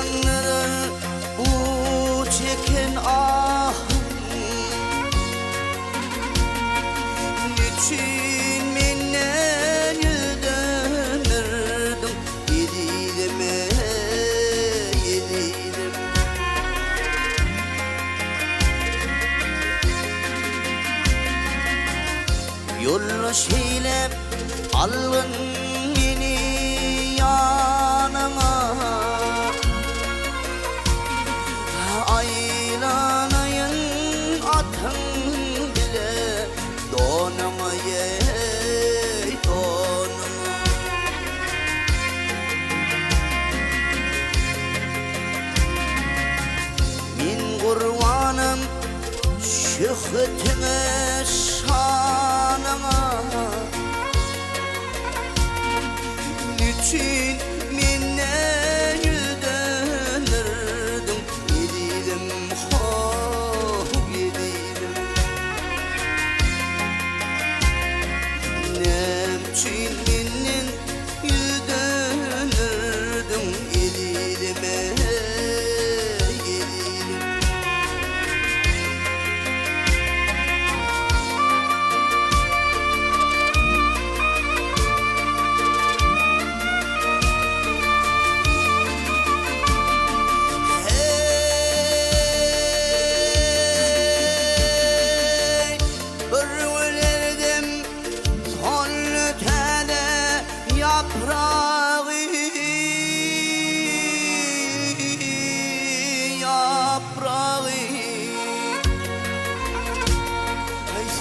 Tanrı bu çeken ah niçin menden döndürdün yedilime yedilim Yollaş eylep alın beni yanına Aylanayın atın bile donamayay donama Min kurbanım şöhretine şanına Niçin menden döndürdün yedilim oh yedilim Niçin menden döndürdün yedilime yedilim Yaprağı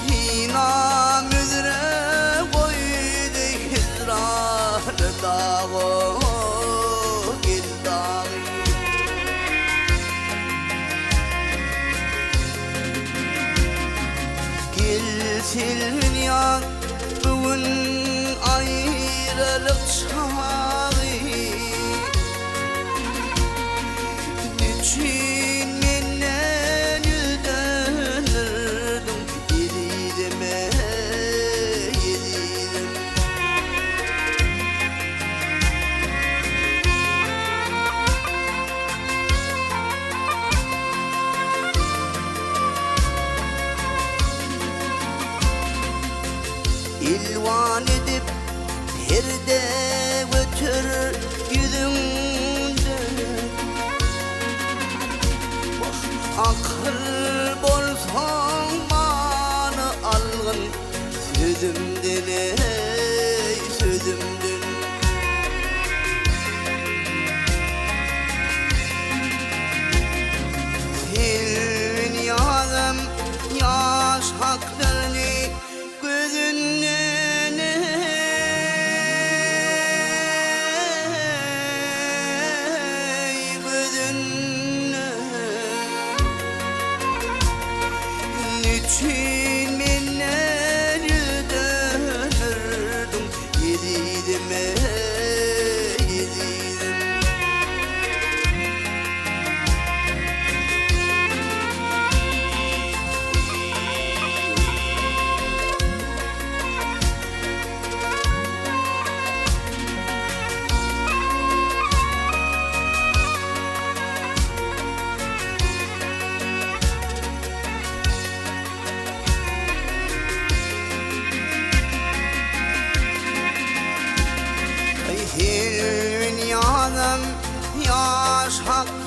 Sinam üzere koydu hicranı dağı gel dağı Gelsin ya bugün ayrılık çağı Niçin menden döndürdün yedilime yedilim İlvan edip perde götür yüzümde Akıl bolsan bana algın sözümden ey sözümden Senin yanım yaş haklarını gözünden Niçin menden döndürdün yedilime yedilim Dünyanın yaş hakkı